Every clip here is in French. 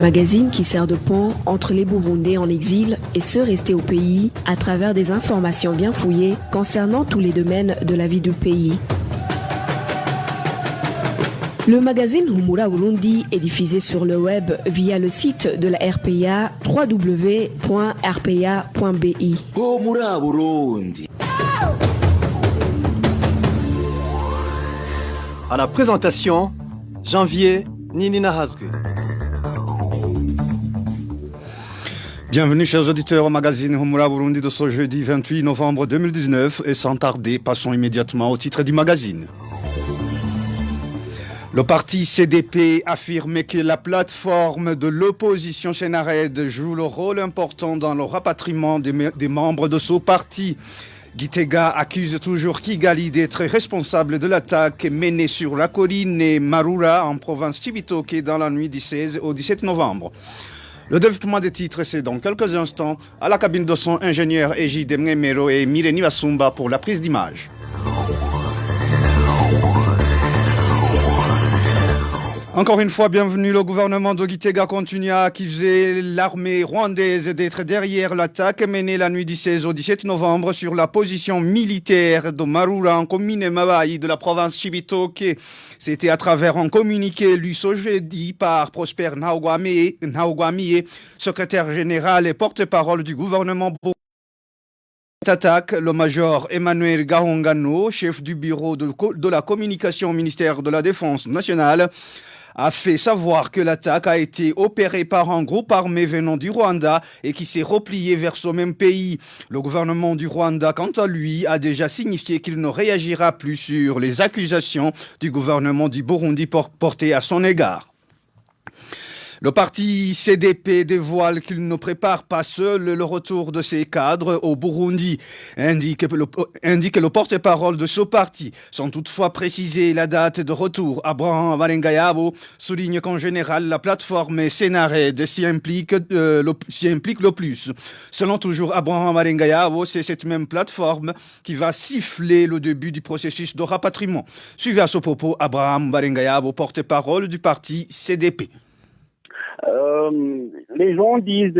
Magazine qui sert de pont entre les Burundais en exil et ceux restés au pays à travers des informations bien fouillées concernant tous les domaines de la vie du pays. Le magazine Humura Burundi est diffusé sur le web via le site de la RPA www.rpa.bi. Humura Burundi. À la présentation, Janvier Ninina Hazgue. Bienvenue chers auditeurs au magazine Humura Burundi de ce jeudi 28 novembre 2019 et sans tarder, passons immédiatement au titre du magazine. Le parti CDP affirme que la plateforme de l'opposition Senared joue le rôle important dans le rapatriement des membres de ce parti. Gitega accuse toujours Kigali d'être responsable de l'attaque menée sur la colline Marura en province Cibitoke dans la nuit du 16 au 17 novembre. Le développement des titres, c'est dans quelques instants à la cabine de son ingénieur Égide Mnemero et Mireni Basumba pour la prise d'image. Encore une fois, bienvenue. Le gouvernement de Gitega continue à accuser l'armée rwandaise d'être derrière l'attaque menée la nuit du 16 au 17 novembre sur la position militaire de Marura en commune Mabayi de la province Cibitoke. C'était à travers un communiqué lu ce jeudi par Prosper Ntahogwamiye, secrétaire général et porte-parole du gouvernement. Attaque, le major Emmanuel Gahongano, chef du bureau de la communication au ministère de la Défense nationale, a fait savoir que l'attaque a été opérée par un groupe armé venant du Rwanda et qui s'est replié vers ce même pays. Le gouvernement du Rwanda, quant à lui, a déjà signifié qu'il ne réagira plus sur les accusations du gouvernement du Burundi portées à son égard. Le parti CDP dévoile qu'il ne prépare pas seul le retour de ses cadres au Burundi, indique le porte-parole de ce parti. Sans toutefois préciser la date de retour, Abraham Warengayabo souligne qu'en général, la plateforme Senared s'y implique le plus. Selon toujours Abraham Warengayabo, c'est cette même plateforme qui va siffler le début du processus de rapatriement. Suivez à ce propos Abraham Warengayabo, porte-parole du parti CDP. Les gens disent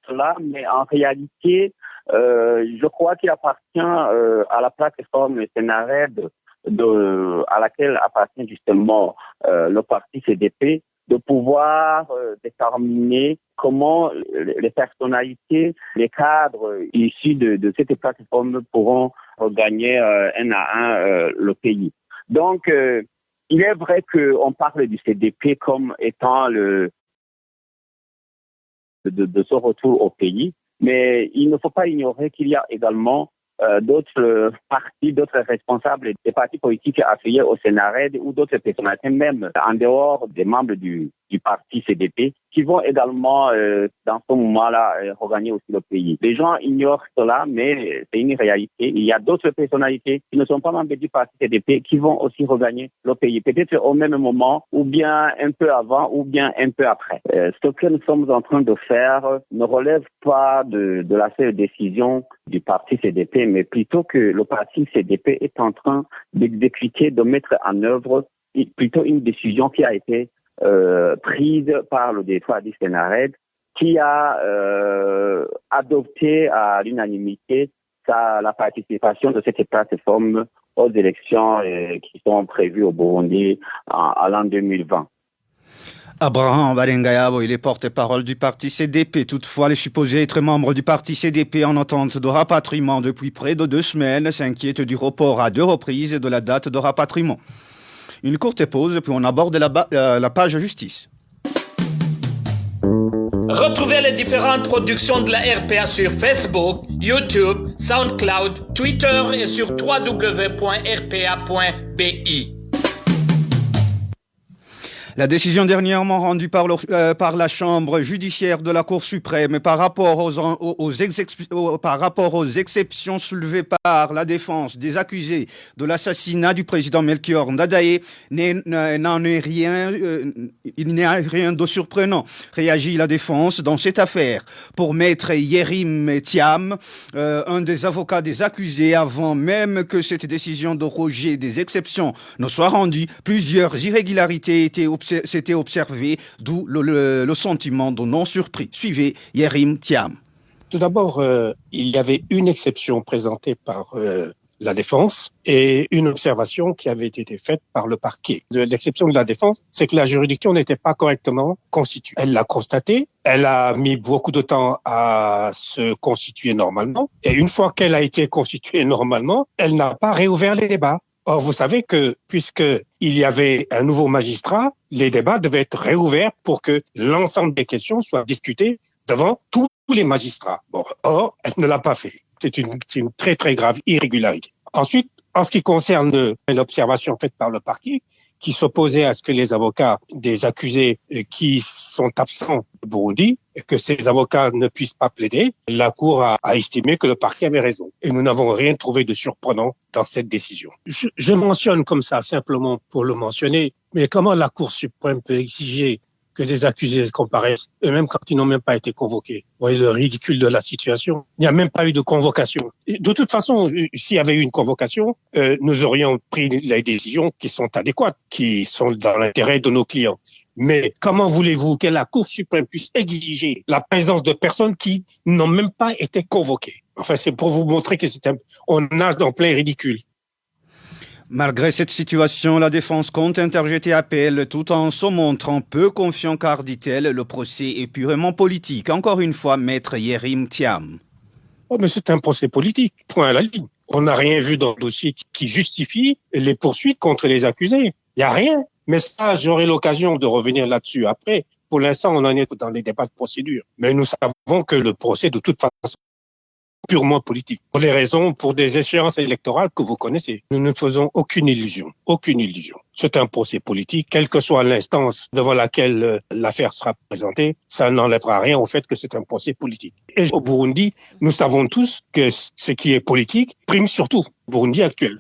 cela, mais en réalité, je crois qu'il appartient à la plateforme Senared, à laquelle appartient justement le parti CDP, de pouvoir déterminer comment les personnalités, les cadres issus de cette plateforme pourront regagner un à un le pays. Donc, il est vrai qu'on parle du CDP comme étant de ce retour au pays, mais il ne faut pas ignorer qu'il y a également d'autres partis, d'autres responsables des partis politiques affiliés au Senared ou d'autres personnalités même en dehors des membres du parti CDP qui vont également dans ce moment-là regagner aussi le pays. Les gens ignorent cela, mais c'est une réalité. Il y a d'autres personnalités qui ne sont pas membres du parti CDP qui vont aussi regagner le pays, peut-être au même moment ou bien un peu avant ou bien un peu après. Ce que nous sommes en train de faire ne relève pas de la seule décision du parti CDP, mais plutôt que le parti CDP est en train d'exécuter, de mettre en œuvre plutôt une décision qui a été prise par le directoire du Senared, qui a adopté à l'unanimité la participation de cette plateforme aux élections qui sont prévues au Burundi à l'an 2020. Abraham Warengayabo, il est porte-parole du parti CDP. Toutefois, les supposés être membres du parti CDP en attente de rapatriement depuis près de 2 semaines s'inquiètent du report à 2 reprises de la date de rapatriement. Une courte pause, puis on aborde la page justice. Retrouvez les différentes productions de la RPA sur Facebook, YouTube, SoundCloud, Twitter et sur www.rpa.bi. La décision dernièrement rendue par la Chambre judiciaire de la Cour suprême par rapport aux exceptions soulevées par la défense des accusés de l'assassinat du président Melchior Ndadaye, il n'y a rien de surprenant. Réagit la défense dans cette affaire. Pour maître Yerim Thiam, un des avocats des accusés, avant même que cette décision de rejet des exceptions ne soit rendue, plusieurs irrégularités étaient observées s'était observé, d'où le sentiment de non-surpris. Suivez Yerim Thiam. Tout d'abord, il y avait une exception présentée par la défense et une observation qui avait été faite par le parquet. L'exception de la défense, c'est que la juridiction n'était pas correctement constituée. Elle l'a constaté, elle a mis beaucoup de temps à se constituer normalement, et une fois qu'elle a été constituée normalement, elle n'a pas réouvert les débats. Or, vous savez que puisqu'il y avait un nouveau magistrat, les débats devaient être réouverts pour que l'ensemble des questions soient discutées devant tous les magistrats. Bon, or, elle ne l'a pas fait. C'est une très, très grave irrégularité. Ensuite, en ce qui concerne l'observation faite par le parquet, qui s'opposait à ce que les avocats des accusés qui sont absents de Burundi, que ces avocats ne puissent pas plaider, la Cour a estimé que le parquet avait raison. Et nous n'avons rien trouvé de surprenant dans cette décision. Je mentionne comme ça simplement pour le mentionner, mais comment la Cour suprême peut exiger que des accusés comparaissent, eux-mêmes quand ils n'ont même pas été convoqués. Vous voyez le ridicule de la situation. Il n'y a même pas eu de convocation. De toute façon, s'il y avait eu une convocation, nous aurions pris les décisions qui sont adéquates, qui sont dans l'intérêt de nos clients. Mais comment voulez-vous que la Cour suprême puisse exiger la présence de personnes qui n'ont même pas été convoquées? Enfin, c'est pour vous montrer que on nage en plein ridicule. Malgré cette situation, la défense compte interjeter appel tout en se montrant peu confiant car, dit-elle, le procès est purement politique. Encore une fois, maître Yerim Thiam. Oh, mais c'est un procès politique, point à la ligne. On n'a rien vu dans le dossier qui justifie les poursuites contre les accusés. Il n'y a rien. Mais ça, j'aurai l'occasion de revenir là-dessus après. Pour l'instant, on en est dans les débats de procédure. Mais nous savons que le procès, de toute façon, purement politique. Pour des raisons, pour des échéances électorales que vous connaissez. Nous ne faisons aucune illusion. Aucune illusion. C'est un procès politique. Quelle que soit l'instance devant laquelle l'affaire sera présentée, ça n'enlèvera rien au fait que c'est un procès politique. Et au Burundi, nous savons tous que ce qui est politique prime surtout. Burundi actuel.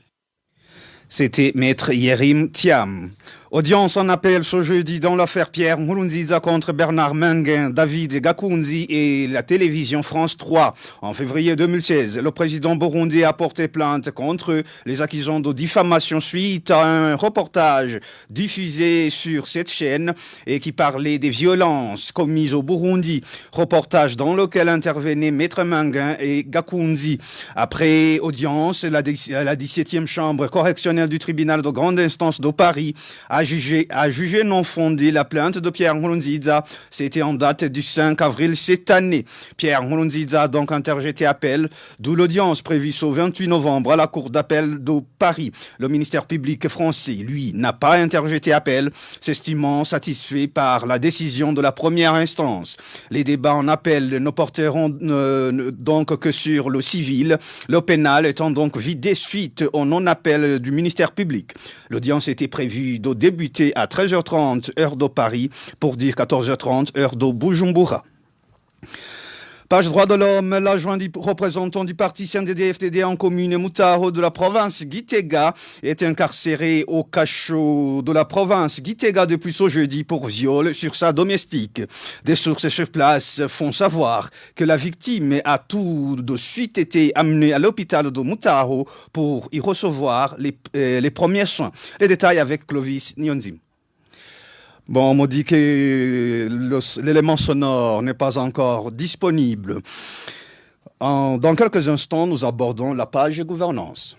C'était maître Yerim Thiam. Audience en appel ce jeudi dans l'affaire Pierre Nkurunziza contre Bernard Menguin, David Gakunzi et la télévision France 3. En février 2016, le président burundais a porté plainte contre eux, les accusant de diffamation suite à un reportage diffusé sur cette chaîne et qui parlait des violences commises au Burundi. Reportage dans lequel intervenaient maître Menguin et Gakunzi. Après audience, la 17e chambre correctionnelle du tribunal de grande instance de Paris a jugé non fondée la plainte de Pierre Nkurunziza. C'était en date du 5 avril cette année. Pierre Nkurunziza a donc interjeté appel, d'où l'audience prévue au 28 novembre à la Cour d'appel de Paris. Le ministère public français, lui, n'a pas interjeté appel, s'estimant satisfait par la décision de la première instance. Les débats en appel ne porteront donc que sur le civil, le pénal étant donc vidé suite au non-appel du ministère public. L'audience était prévue de débuter à 13h30 heure de Paris, pour dire 14h30 heure de Bujumbura. Page droit de l'homme, l'adjoint du représentant du parti CNDD-FDD en commune Mutaro de la province Gitega est incarcéré au cachot de la province Gitega depuis ce jeudi pour viol sur sa domestique. Des sources sur place font savoir que la victime a tout de suite été amenée à l'hôpital de Mutaro pour y recevoir les premiers soins. Les détails avec Clovis Nyonzim. Bon, on me dit que l'élément sonore n'est pas encore disponible. Dans quelques instants, nous abordons la page gouvernance.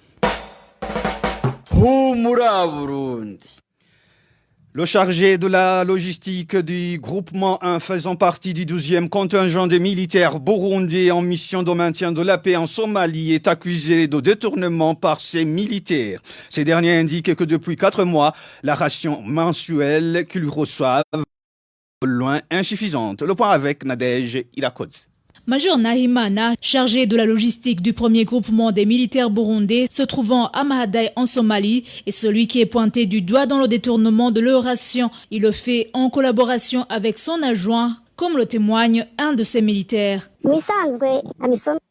Le chargé de la logistique du groupement 1 faisant partie du 12e contingent des militaires burundais en mission de maintien de la paix en Somalie est accusé de détournement par ces militaires. Ces derniers indiquent que depuis 4 mois, la ration mensuelle qu'ils reçoivent est loin insuffisante. Le point avec Nadège Irakodze. Major Nahimana, chargé de la logistique du premier groupement des militaires burundais se trouvant à Mahadaï en Somalie, est celui qui est pointé du doigt dans le détournement de leur ration. Il le fait en collaboration avec son adjoint, comme le témoigne un de ses militaires.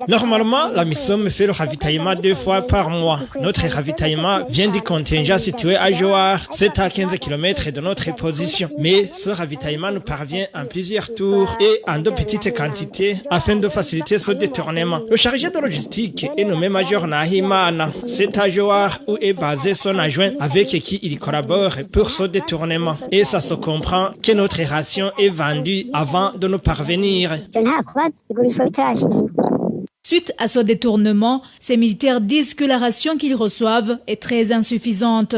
Normalement, la MISOM fait le ravitaillement 2 fois par mois. Notre ravitaillement vient du contingent situé à Joar, c'est à 15 km de notre position. Mais ce ravitaillement nous parvient en plusieurs tours et en de petites quantités afin de faciliter ce détournement. Le chargé de logistique est nommé Major Nahimana. C'est à Joar où est basé son adjoint avec qui il collabore pour ce détournement. Et ça se comprend que notre ration est vendue avant de nous parvenir. Suite à ce détournement, ces militaires disent que la ration qu'ils reçoivent est très insuffisante.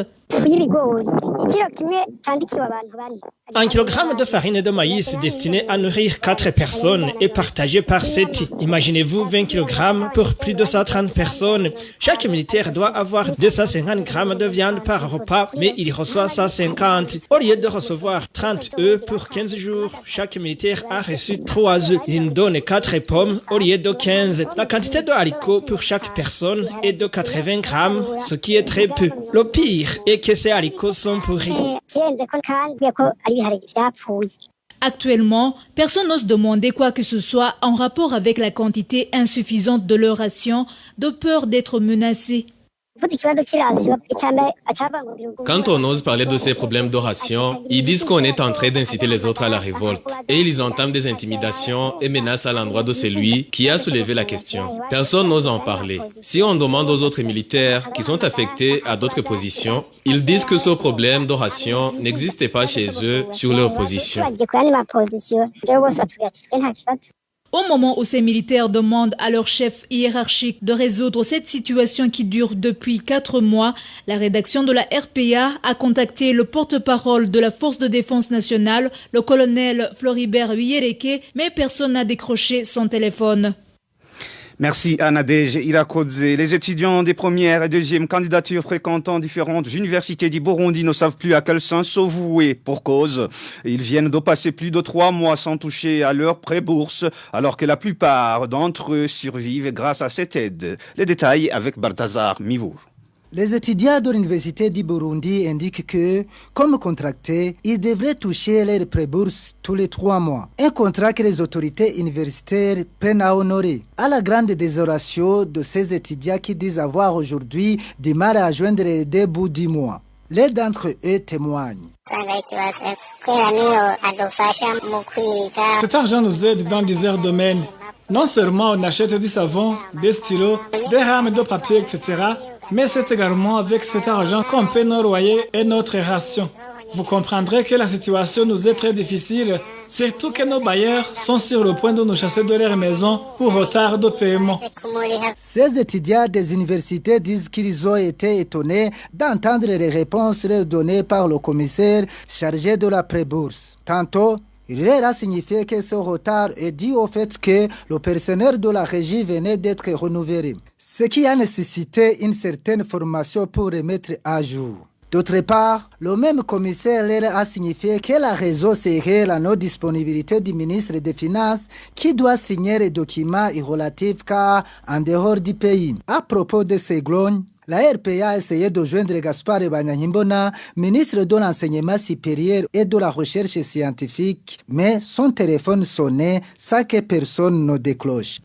Un kilogramme de farine de maïs destiné à nourrir 4 personnes est partagé par 7. Imaginez-vous 20 kg pour plus de 130 personnes. Chaque militaire doit avoir 250 grammes de viande par repas, mais il reçoit 150. Au lieu de recevoir 30 œufs pour 15 jours, chaque militaire a reçu 3 œufs. Il nous donne 4 pommes au lieu de 15. La quantité de haricots pour chaque personne est de 80 grammes, ce qui est très peu. Le pire est que ces haricots sont pourris. Actuellement, personne n'ose demander quoi que ce soit en rapport avec la quantité insuffisante de leur ration, de peur d'être menacés. Quand on ose parler de ces problèmes de ration, ils disent qu'on est en train d'inciter les autres à la révolte. Et ils entament des intimidations et menaces à l'endroit de celui qui a soulevé la question. Personne n'ose en parler. Si on demande aux autres militaires qui sont affectés à d'autres positions, ils disent que ce problème de ration n'existait pas chez eux sur leur position. Au moment où ces militaires demandent à leur chef hiérarchique de résoudre cette situation qui dure depuis 4 mois, la rédaction de la RPA a contacté le porte-parole de la Force de défense nationale, le colonel Floribert Wiyereke, mais personne n'a décroché son téléphone. Merci Anadej Irakodze. Les étudiants des premières et deuxièmes candidatures fréquentant différentes universités du Burundi ne savent plus à quel sens se vouer. Pour cause, ils viennent de passer plus de 3 mois sans toucher à leur pré-bourse, alors que la plupart d'entre eux survivent grâce à cette aide. Les détails avec Balthazar Mivou. Les étudiants de l'Université du Burundi indiquent que, comme contractés, ils devraient toucher leur pré-bourse tous les 3 mois. Un contrat que les autorités universitaires peinent à honorer. À la grande désolation de ces étudiants qui disent avoir aujourd'hui du mal à joindre les 2 bouts du mois. L'un d'entre eux témoigne. Cet argent nous aide dans divers domaines. Non seulement on achète du savon, des stylos, des rames de papier, etc., mais c'est également avec cet argent qu'on paie nos loyers et notre ration. Vous comprendrez que la situation nous est très difficile, surtout que nos bailleurs sont sur le point de nous chasser de leur maison pour retard de paiement. Ces étudiants des universités disent qu'ils ont été étonnés d'entendre les réponses données par le commissaire chargé de la pré-bourse. Tantôt, il leur a signifié que ce retard est dû au fait que le personnel de la régie venait d'être renouvelé, ce qui a nécessité une certaine formation pour les mettre à jour. D'autre part, le même commissaire leur a signifié que la raison serait la non-disponibilité du ministre des Finances qui doit signer les documents relatifs qu'à en dehors du pays. À propos de ces glognes, la RPA a essayé de joindre Gaspard Banyanyimbona, ministre de l'Enseignement supérieur et de la Recherche scientifique, mais son téléphone sonnait sans que personne ne décroche.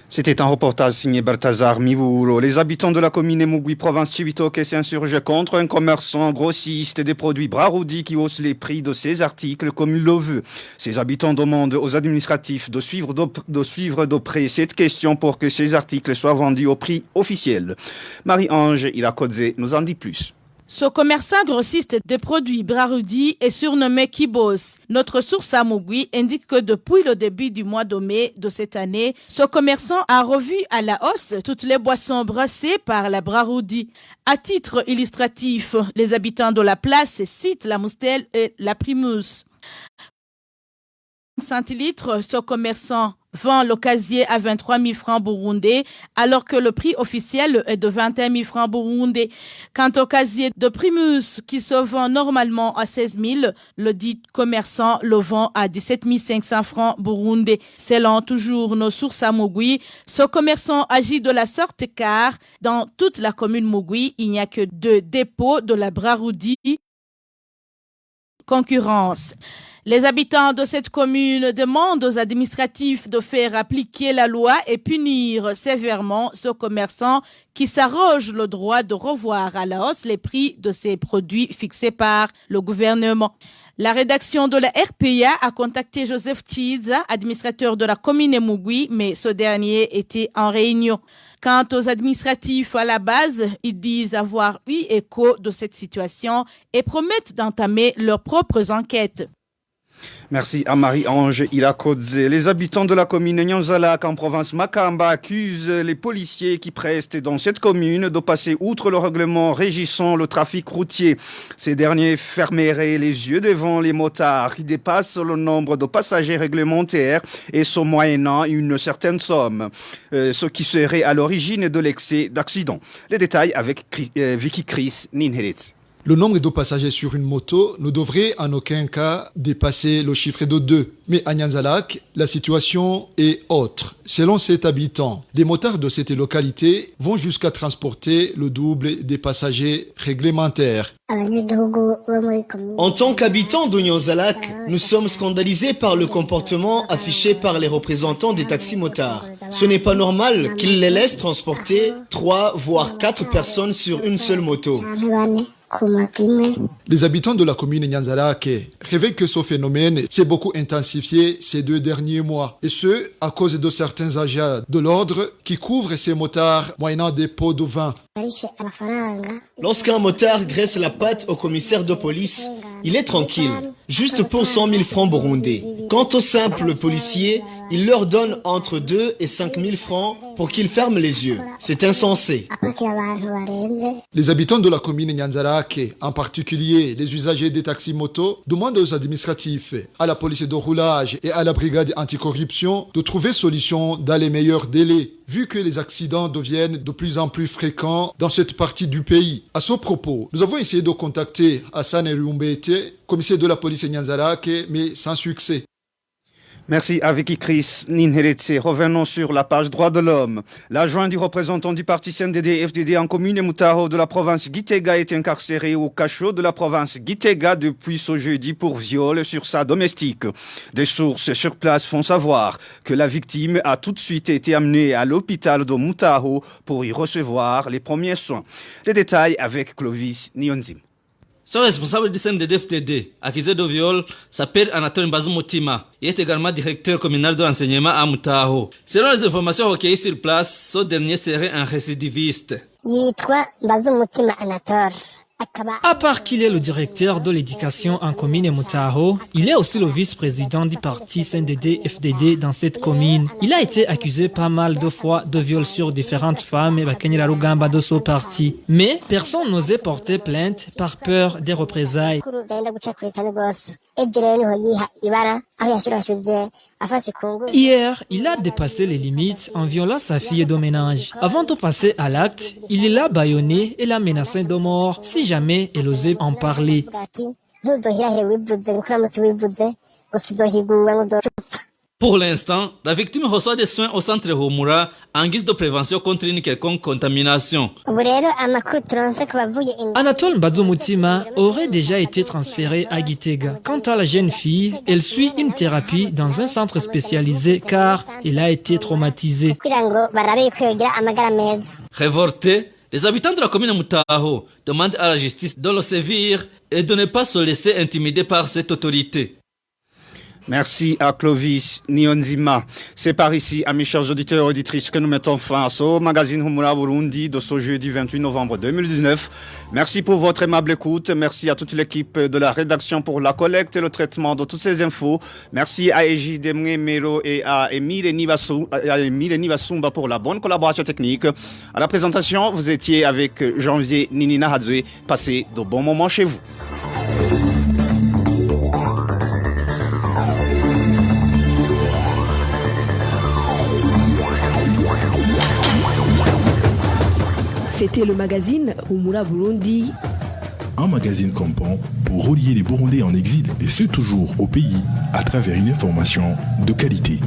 C'était un reportage signé Balthazar Mivuro. Les habitants de la commune Mugwi, province Chibitoke, s'insurgent contre un commerçant grossiste des produits Braroudi qui hausse les prix de ses articles comme il le veut. Ces habitants demandent aux administratifs de suivre de près cette question pour que ces articles soient vendus au prix officiel. Marie-Ange Irakodze nous en dit plus. Ce commerçant grossiste de produits Braroudi est surnommé Kibos. Notre source à Mugwi indique que depuis le début du mois de mai de cette année, ce commerçant a revu à la hausse toutes les boissons brassées par la Braroudi. À titre illustratif, les habitants de la place citent la Moustel et la Primus. 5 litres, ce commerçant vend le casier à 23 000 francs burundais, alors que le prix officiel est de 21 000 francs burundais. Quant au casier de Primus, qui se vend normalement à 16 000, le dit commerçant le vend à 17 500 francs burundais. Selon toujours nos sources à Mugwi, ce commerçant agit de la sorte car, dans toute la commune Mugwi, il n'y a que 2 dépôts de la Braroudi. Concurrence. Les habitants de cette commune demandent aux administratifs de faire appliquer la loi et punir sévèrement ce commerçant qui s'arroge le droit de revoir à la hausse les prix de ces produits fixés par le gouvernement. La rédaction de la RPA a contacté Joseph Chiza, administrateur de la commune Mugui, mais ce dernier était en réunion. Quant aux administratifs à la base, ils disent avoir eu écho de cette situation et promettent d'entamer leurs propres enquêtes. Merci à Marie-Ange Ilakodze. Les habitants de la commune Nyanzalak en province Makamba accusent les policiers qui prestent dans cette commune de passer outre le règlement régissant le trafic routier. Ces derniers fermeraient les yeux devant les motards qui dépassent le nombre de passagers réglementaires et ce moyennant une certaine somme, ce qui serait à l'origine de l'excès d'accidents. Les détails avec Vicky Chris Ninheritz. Le nombre de passagers sur une moto ne devrait en aucun cas dépasser le chiffre de 2. Mais à Nyanzalak, la situation est autre. Selon cet habitant, les motards de cette localité vont jusqu'à transporter le double des passagers réglementaires. En tant qu'habitants de Nyanzalak, nous sommes scandalisés par le comportement affiché par les représentants des taxis-motards. Ce n'est pas normal qu'ils les laissent transporter 3 voire 4 personnes sur une seule moto. Les habitants de la commune Nyanzalak révèlent que ce phénomène s'est beaucoup intensifié ces 2 derniers mois. Et ce, à cause de certains agents de l'ordre qui couvrent ces motards moyennant des pots de vin. Lorsqu'un motard graisse la patte au commissaire de police, il est tranquille, juste pour 100 000 francs burundais. Quant aux simples policiers, il leur donne entre 2 et 5 000 francs pour qu'ils ferment les yeux. C'est insensé. Les habitants de la commune Nyanzalak, en particulier les usagers des taxis-motos, demandent aux administratifs, à la police de roulage et à la brigade anticorruption de trouver solution dans les meilleurs délais, vu que les accidents deviennent de plus en plus fréquents dans cette partie du pays. À ce propos, nous avons essayé de contacter Hassan Erumbete, commissaire de la police Nyanzalak, mais sans succès. Merci avec Chris Ninheretse. Revenons sur la page droits de l'homme. L'adjoint du représentant du parti CNDD-FDD en commune Mutaro de la province Gitega est incarcéré au cachot de la province Gitega depuis ce jeudi pour viol sur sa domestique. Des sources sur place font savoir que la victime a tout de suite été amenée à l'hôpital de Mutaro pour y recevoir les premiers soins. Les détails avec Clovis Nyonzim. Son responsable du CNDD-FDD, accusé de viol, s'appelle Anatole Mbazumutima. Il est également directeur communal de l'enseignement à Mutaho. Selon les informations recueillies sur place, ce dernier serait un récidiviste. À part qu'il est le directeur de l'éducation en commune Mutaho, il est aussi le vice-président du parti CNDD-FDD dans cette commune. Il a été accusé pas mal de fois de viol sur différentes femmes et Bakenyera Rugamba de ce parti. Mais personne n'osait porter plainte par peur des représailles. Hier, il a dépassé les limites en violant sa fille de ménage. Avant de passer à l'acte, il l'a bâillonnée et l'a menacée de mort si jamais elle osait en parler. Pour l'instant, la victime reçoit des soins au centre Homura en guise de prévention contre une quelconque contamination. Anatole Mbazumutima aurait déjà été transféré à Gitega. Quant à la jeune fille, elle suit une thérapie dans un centre spécialisé car elle a été traumatisée. Révoltés, les habitants de la commune Mutaho demandent à la justice de le sévir et de ne pas se laisser intimider par cette autorité. Merci à Clovis Nyonzima. C'est par ici, à mes chers auditeurs et auditrices, que nous mettons fin à ce magazine Humura Burundi de ce jeudi 28 novembre 2019. Merci pour votre aimable écoute. Merci à toute l'équipe de la rédaction pour la collecte et le traitement de toutes ces infos. Merci à Ejide Mero et à Emile Nivasumba pour la bonne collaboration technique. À la présentation, vous étiez avec Janvier Ninina Hadzwe. Passez de bons moments chez vous. C'était le magazine Humura Burundi. Un magazine campant pour relier les Burundais en exil, et ce toujours au pays, à travers une information de qualité.